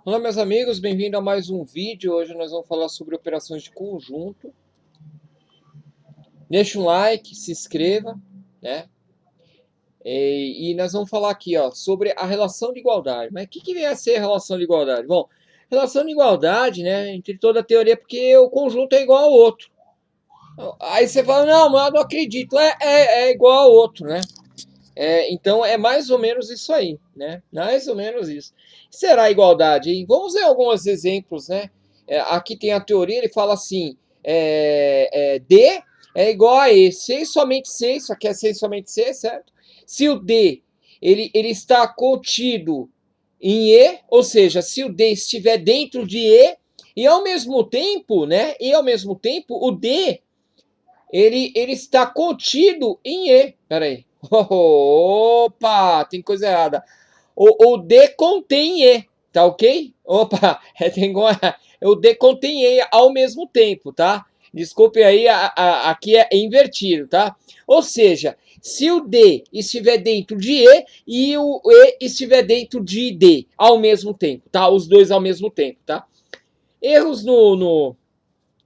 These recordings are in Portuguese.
Olá, meus amigos, bem-vindo a mais um vídeo. Hoje nós vamos falar sobre operações de conjunto. Deixa um like, se inscreva, né? E nós vamos falar aqui, ó, sobre a relação de igualdade. Mas o que vem a ser a relação de igualdade? Bom, relação de igualdade, né, entre toda a teoria, porque o conjunto é igual ao outro. Aí você fala, não, mas eu não acredito. É igual ao outro, né? Então é mais ou menos isso aí, né? Mais ou menos isso. Será a igualdade, hein? Vamos ver alguns exemplos, né? Aqui tem a teoria, ele fala assim: D é igual a E, C e somente C, isso aqui é C e somente C, certo? Se o D ele está contido em E, ou seja, se o D estiver dentro de E, e ao mesmo tempo, né? E ao mesmo tempo, o D ele está contido em E. Peraí. Opa, tem coisa errada. O D contém E, tá ok? Opa, o D contém E ao mesmo tempo, tá? Desculpe aí, aqui é invertido, tá? Ou seja, se o D estiver dentro de e o E estiver dentro de D ao mesmo tempo, tá? Os dois ao mesmo tempo, tá? Erros no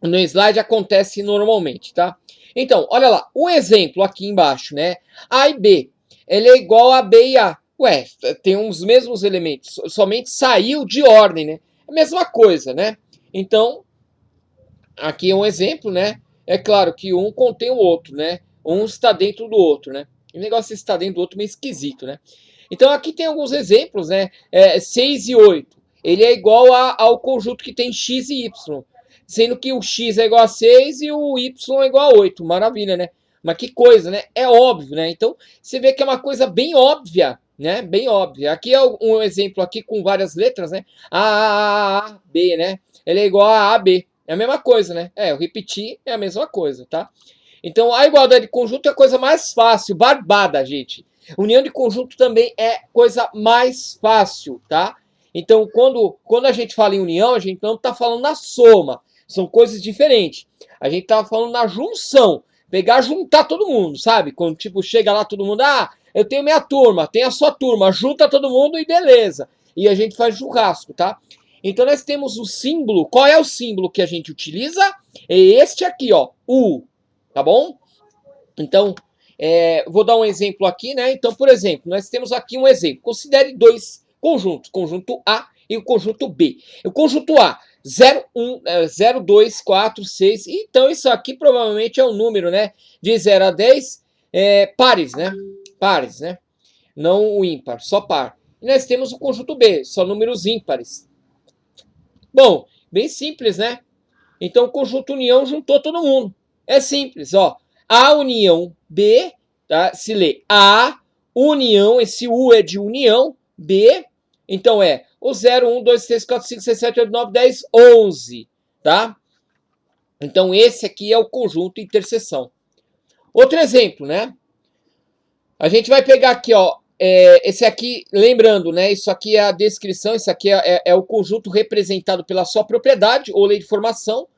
slide acontecem normalmente, tá? Então, olha lá, o exemplo aqui embaixo, né? A e B, ele é igual a B e A. Ué, tem os mesmos elementos, somente saiu de ordem, né? A mesma coisa, né? Então, aqui é um exemplo, né? É claro que um contém o outro, né? Um está dentro do outro, né? O negócio está dentro do outro meio esquisito, né? Então, aqui tem alguns exemplos, né? 6 e 8. Ele é igual ao conjunto que tem x e y. Sendo que o x é igual a 6 e o y é igual a 8. Maravilha, né? Mas que coisa, né? É óbvio, né? Então, você vê que é uma coisa bem óbvia, né? Bem óbvia. Aqui é um exemplo aqui com várias letras, né? A, B, né? Ele é igual a AB. É a mesma coisa, né? Eu repeti, é a mesma coisa, tá? Então, a igualdade de conjunto é a coisa mais fácil, barbada, gente. União de conjunto também é coisa mais fácil, tá? Então, quando a gente fala em união, a gente não está falando na soma. São coisas diferentes. A gente tá falando na junção. Pegar, juntar todo mundo, sabe? Quando, tipo, chega lá todo mundo, eu tenho minha turma, tem a sua turma, junta todo mundo e beleza. E a gente faz churrasco, tá? Então, nós temos o símbolo. Qual é o símbolo que a gente utiliza? É este aqui, ó, U, tá bom? Então, vou dar um exemplo aqui, né? Então, por exemplo, nós temos aqui um exemplo. Considere dois conjuntos, conjunto A e o conjunto B. O conjunto A, 0, 1, 0, 2, 4, 6. Então, isso aqui provavelmente é um número, né? De 0 a 10, pares, né? Pares, né? Não o ímpar, só par. E nós temos o conjunto B, só números ímpares. Bom, bem simples, né? Então, o conjunto união juntou todo mundo. É simples, ó. A união B, tá? Se lê A união, esse U é de união, B, então é o 0, 1, 2, 3, 4, 5, 6, 7, 8, 9, 10, 11, tá? Então, esse aqui é o conjunto interseção. Outro exemplo, né? A gente vai pegar aqui, ó, esse aqui, lembrando, né? Isso aqui é a descrição, isso aqui é o conjunto representado pela sua propriedade ou lei de formação,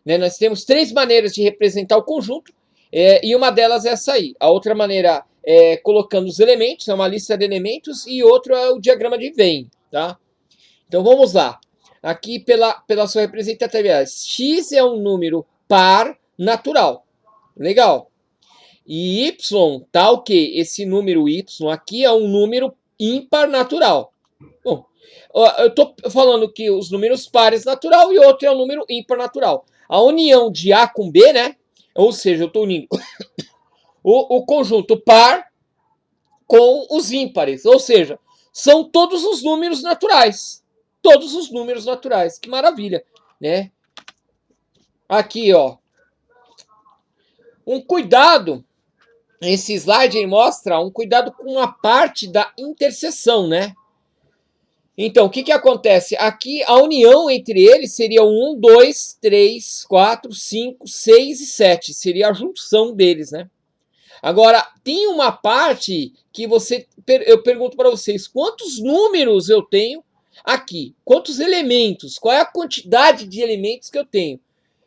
né? Nós temos três maneiras de representar o conjunto, e uma delas é essa aí. A outra maneira é colocando os elementos, é uma lista de elementos, e outra é o diagrama de Venn, tá? Então vamos lá. Aqui pela sua representatividade. X é um número par natural. Legal. E Y, tá ok. Esse número Y aqui é um número ímpar natural. Bom, eu estou falando que os números pares natural e outro é um número ímpar natural. A união de A com B, né? Ou seja, eu estou unindo o conjunto par com os ímpares. Ou seja, são todos os números naturais. Todos os números naturais. Que maravilha, né? Aqui, ó. Um cuidado. Esse slide aí mostra um cuidado com a parte da interseção, né? Então, o que acontece? Aqui, a união entre eles seria 1, 2, 3, 4, 5, 6 e 7. Seria a junção deles, né? Agora, tem uma parte que eu pergunto para vocês, quantos números eu tenho aqui? Quantos elementos? Qual é a quantidade de elementos que eu tenho?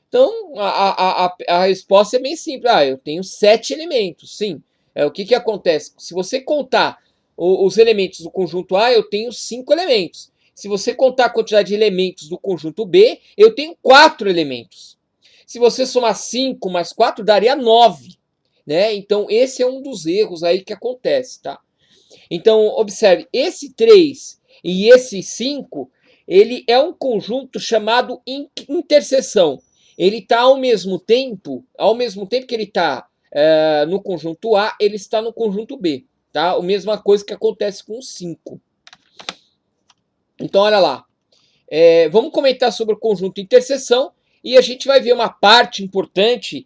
Então, a resposta é bem simples. Eu tenho 7 elementos, sim. O que acontece? Se você contar os elementos do conjunto A, eu tenho 5 elementos. Se você contar a quantidade de elementos do conjunto B, eu tenho 4 elementos. Se você somar 5 mais 4, daria 9. Né? Então, esse é um dos erros aí que acontece, tá? Então, observe, esse 3 e esse 5, ele é um conjunto chamado interseção. Ele está ao mesmo tempo que ele está no conjunto A, ele está no conjunto B. Tá? A mesma coisa que acontece com o 5. Então, olha lá. Vamos comentar sobre o conjunto interseção e a gente vai ver uma parte importante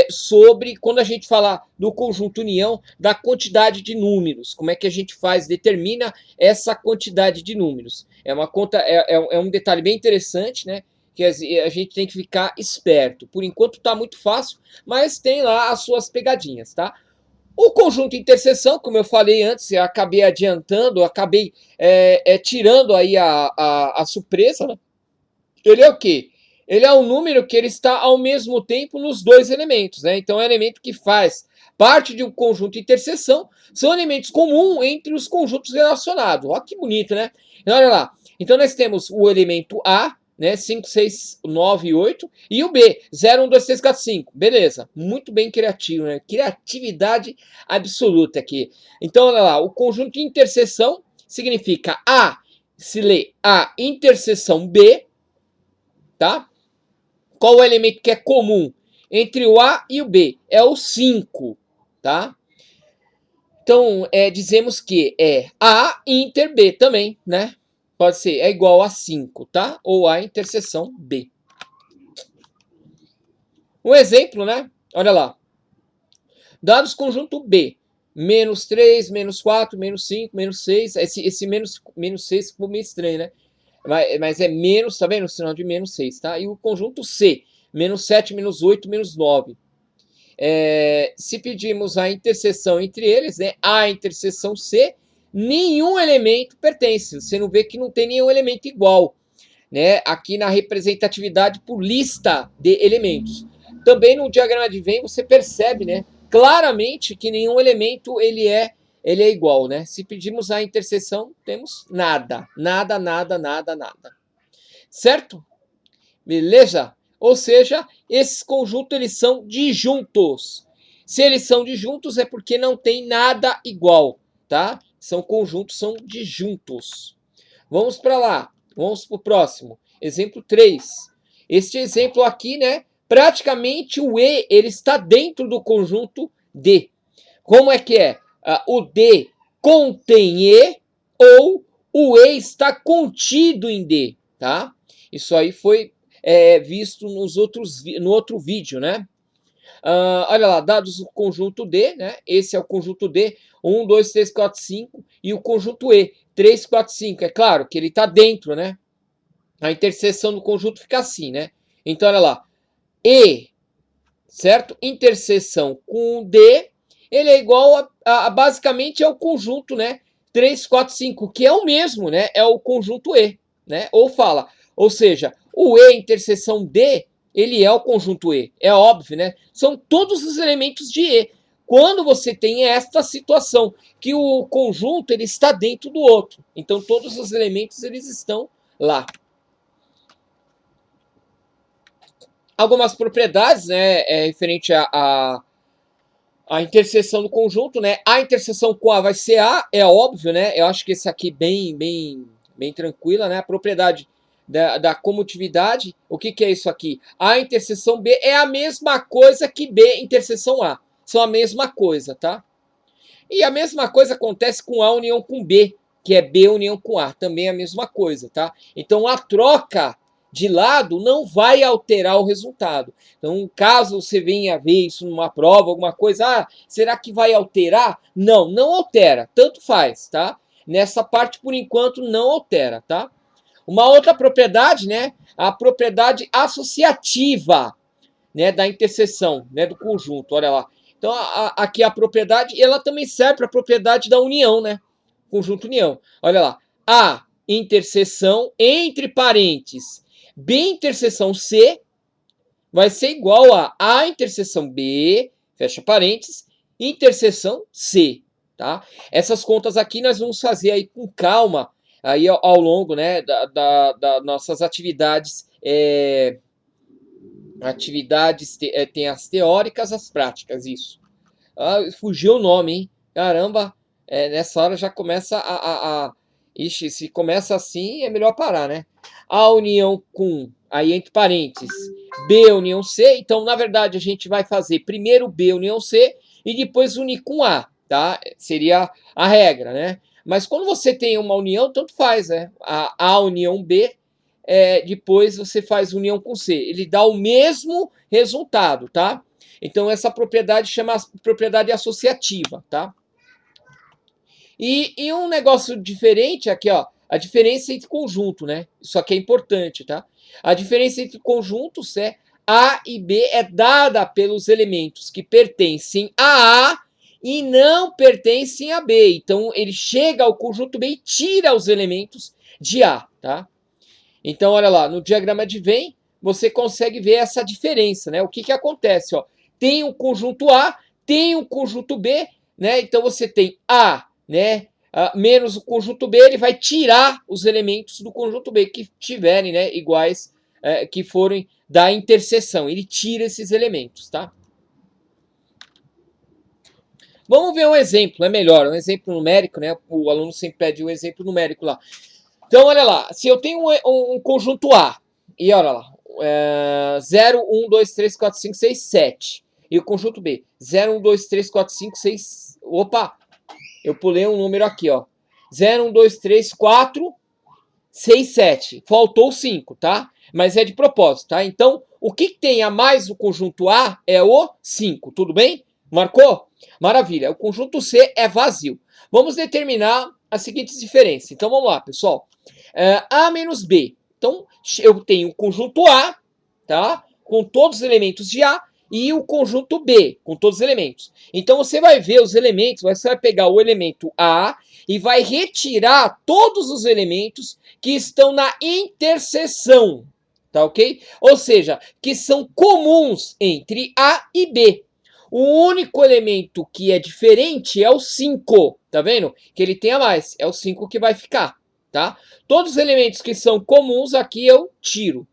sobre quando a gente falar do conjunto união, da quantidade de números. Como é que a gente determina essa quantidade de números. É um detalhe bem interessante, né? Que a gente tem que ficar esperto. Por enquanto está muito fácil, mas tem lá as suas pegadinhas, tá? O conjunto interseção, como eu falei antes, eu acabei adiantando, acabei tirando aí a surpresa, né? Ele é o quê? Ele é um número que ele está ao mesmo tempo nos dois elementos, né? Então é um elemento que faz parte de um conjunto interseção, são elementos comuns entre os conjuntos relacionados. Olha que bonito, né? Então, olha lá. Então nós temos o elemento A, né? 5, 6, 9 e 8. E o B, 0, 1, 2, 3, 4, 5. Beleza. Muito bem criativo, né? Criatividade absoluta aqui. Então, olha lá. O conjunto de interseção significa A, se lê A interseção B, tá? Qual o elemento que é comum entre o A e o B? É o 5, tá? Então, dizemos que é A inter B também, né? Pode ser, é igual a 5, tá? Ou A interseção B. Um exemplo, né? Olha lá. Dados conjunto B. Menos 3, menos 4, menos 5, menos 6. Esse menos 6 ficou meio estranho, né? Mas é menos, tá vendo? O sinal de menos 6, tá? E o conjunto C. Menos 7, menos 8, menos 9. Se pedimos a interseção entre eles, né? A interseção C, nenhum elemento pertence. Você não vê que não tem nenhum elemento igual, né? Aqui na representatividade por lista de elementos. Também no diagrama de Venn você percebe, né? Claramente que nenhum elemento ele é igual, né? Se pedimos a interseção, temos nada. Nada, nada, nada, nada. Certo? Beleza? Ou seja, esses conjuntos eles são disjuntos. Se eles são disjuntos é porque não tem nada igual, tá? São conjuntos, são disjuntos. Vamos para lá. Vamos para o próximo. Exemplo 3. Este exemplo aqui, né? Praticamente o E ele está dentro do conjunto D. Como é que é? O D contém E ou o E está contido em D, tá? Isso aí foi visto no outro vídeo, né? Olha lá, dados do conjunto D, né? Esse é o conjunto D, 1, 2, 3, 4, 5, e o conjunto E, 3, 4, 5. É claro que ele está dentro, né? A interseção do conjunto fica assim, né? Então, olha lá, E, certo? Interseção com D, ele é igual basicamente ao conjunto, né? 3, 4, 5, que é o mesmo, né? É o conjunto E, né? Ou seja, o E interseção D, ele é o conjunto E. É óbvio, né? São todos os elementos de E. Quando você tem esta situação, que o conjunto ele está dentro do outro. Então, todos os elementos eles estão lá. Algumas propriedades, né? Referente a interseção do conjunto, né? A interseção com A vai ser A, é óbvio, né? Eu acho que esse aqui bem tranquila, né? A propriedade da comutividade, o que é isso aqui? A interseção B é a mesma coisa que B interseção A. São a mesma coisa, tá? E a mesma coisa acontece com A união com B, que é B união com A. Também é a mesma coisa, tá? Então a troca de lado não vai alterar o resultado. Então, caso você venha ver isso numa prova, alguma coisa, será que vai alterar? Não, não altera, tanto faz, tá? Nessa parte, por enquanto, não altera, tá? Uma outra propriedade, né? A propriedade associativa, né? Da interseção, né? Do conjunto, olha lá. Então, aqui a propriedade, ela também serve para a propriedade da união, né? Conjunto união. Olha lá. A interseção entre parênteses B interseção C vai ser igual a A interseção B, fecha parênteses, interseção C, tá? Essas contas aqui nós vamos fazer aí com calma aí ao longo, né, das nossas atividades, tem as teóricas, as práticas, isso. Ah, fugiu o nome, hein? Caramba, nessa hora já começa Ixi, se começa assim, é melhor parar, né? A união com, aí entre parênteses, B união C. Então, na verdade, a gente vai fazer primeiro B união C e depois unir com A, tá? Seria a regra, né? Mas quando você tem uma união, tanto faz, né? A união B, depois você faz união com C. Ele dá o mesmo resultado, tá? Então, essa propriedade chama propriedade associativa, tá? E um negócio diferente aqui, ó, a diferença entre conjunto, né? Isso aqui é importante, tá? A diferença entre conjuntos é A e B é dada pelos elementos que pertencem a A e não pertencem a B. Então, ele chega ao conjunto B e tira os elementos de A, tá? Então, olha lá, no diagrama de Venn, você consegue ver essa diferença, né? O que acontece, ó? Tem um conjunto A, tem um conjunto B, né? Então, você tem A, né, menos o conjunto B, ele vai tirar os elementos do conjunto B que tiverem, né, iguais, que forem da interseção. Ele tira esses elementos, tá? Vamos ver um exemplo, é melhor, um exemplo numérico, né? O aluno sempre pede um exemplo numérico lá. Então, olha lá, se eu tenho um conjunto A, e olha lá, 0, 1, 2, 3, 4, 5, 6, 7. E o conjunto B, 0, 1, 2, 3, 4, 5, 6... Opa! Eu pulei um número aqui, ó. 0, 1, 2, 3, 4, 6, 7. Faltou 5, tá? Mas é de propósito, tá? Então, o que tem a mais no conjunto A é o 5, tudo bem? Marcou? Maravilha. O conjunto C é vazio. Vamos determinar as seguintes diferenças. Então, vamos lá, pessoal. A menos B. Então, eu tenho o conjunto A, tá? Com todos os elementos de A, e o conjunto B, com todos os elementos. Então, você vai ver os elementos, você vai pegar o elemento A e vai retirar todos os elementos que estão na interseção, tá ok? Ou seja, que são comuns entre A e B. O único elemento que é diferente é o 5, tá vendo? Que ele tem a mais, é o 5 que vai ficar, tá? Todos os elementos que são comuns aqui eu tiro,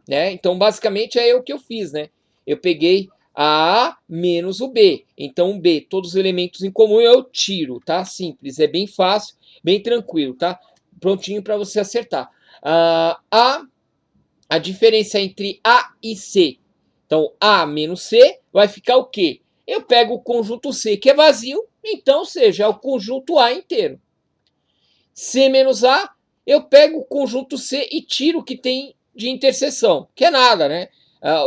né? Então, basicamente, é o que eu fiz, né? Eu peguei a menos o B. Então, o B, todos os elementos em comum eu tiro, tá? Simples, é bem fácil, bem tranquilo, tá? Prontinho para você acertar. A diferença entre A e C. Então, A menos C vai ficar o quê? Eu pego o conjunto C, que é vazio, então, seja, é o conjunto A inteiro. C menos A, eu pego o conjunto C e tiro o que tem de interseção, que é nada, né?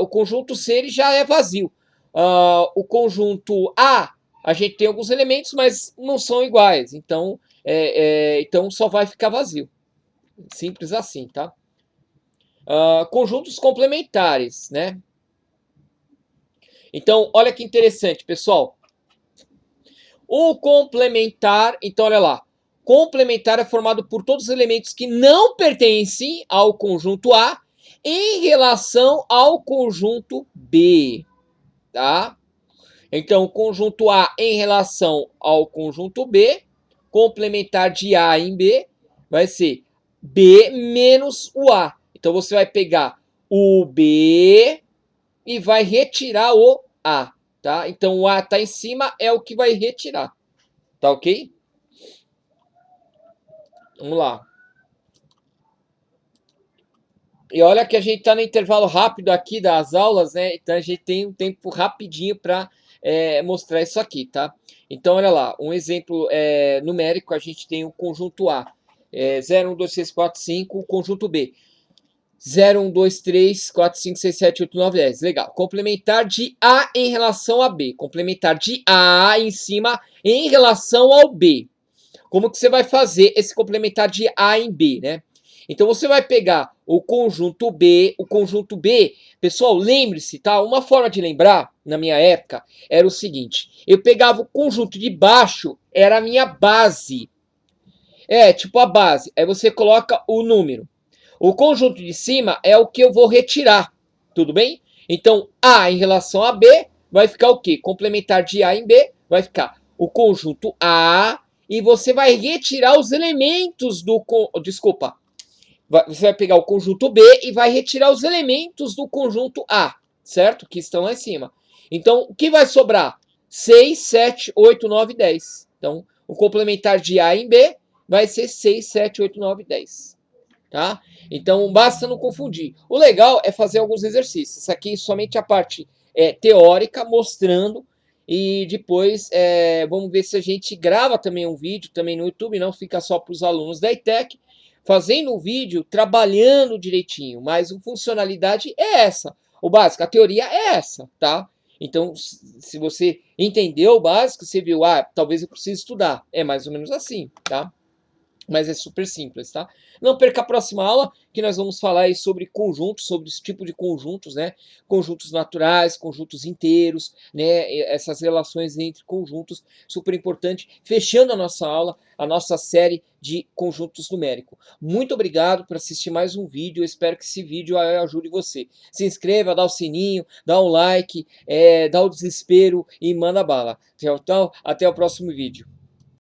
O conjunto C ele já é vazio. O conjunto A gente tem alguns elementos, mas não são iguais. Então, então só vai ficar vazio. Simples assim, tá? Conjuntos complementares, né? Então, olha que interessante, pessoal. O complementar, então olha lá. Complementar é formado por todos os elementos que não pertencem ao conjunto A em relação ao conjunto B, tá? Então, o conjunto A em relação ao conjunto B, complementar de A em B, vai ser B menos o A. Então, você vai pegar o B e vai retirar o A, tá? Então, o A está em cima, é o que vai retirar, tá ok? Vamos lá. E olha que a gente está no intervalo rápido aqui das aulas, né? Então a gente tem um tempo rapidinho para mostrar isso aqui, tá? Então olha lá, um exemplo numérico, a gente tem o conjunto A. 0, 1, 2, 3, 4, 5, o conjunto B. 0, 1, 2, 3, 4, 5, 6, 7, 8, 9, 10. Legal. Complementar de A em relação a B. Complementar de A em cima em relação ao B. Como que você vai fazer esse complementar de A em B, né? Então você vai pegar o conjunto B, pessoal, lembre-se, tá? Uma forma de lembrar, na minha época, era o seguinte, eu pegava o conjunto de baixo, era a minha base. Tipo a base, aí você coloca o número. O conjunto de cima é o que eu vou retirar, tudo bem? Então, A em relação a B vai ficar o quê? Complementar de A em B vai ficar o conjunto A e você vai retirar os elementos do... Desculpa. Você vai pegar o conjunto B e vai retirar os elementos do conjunto A, certo? Que estão lá em cima. Então, o que vai sobrar? 6, 7, 8, 9, 10. Então, o complementar de A em B vai ser 6, 7, 8, 9, 10. Tá? Então, basta não confundir. O legal é fazer alguns exercícios. Isso aqui é somente a parte teórica, mostrando. E depois, vamos ver se a gente grava também um vídeo também no YouTube, não fica só para os alunos da ETEC, fazendo um vídeo, trabalhando direitinho. Mas a funcionalidade é essa. O básico, a teoria é essa, tá? Então, se você entendeu o básico, você viu, talvez eu precise estudar. É mais ou menos assim, tá? Mas é super simples, tá? Não perca a próxima aula, que nós vamos falar aí sobre conjuntos, sobre esse tipo de conjuntos, né? Conjuntos naturais, conjuntos inteiros, né? Essas relações entre conjuntos, super importante. Fechando a nossa aula, a nossa série de conjuntos numéricos. Muito obrigado por assistir mais um vídeo. Eu espero que esse vídeo ajude você. Se inscreva, dá o sininho, dá um like, dá o desespero e manda bala. Tchau, tchau. Até o próximo vídeo.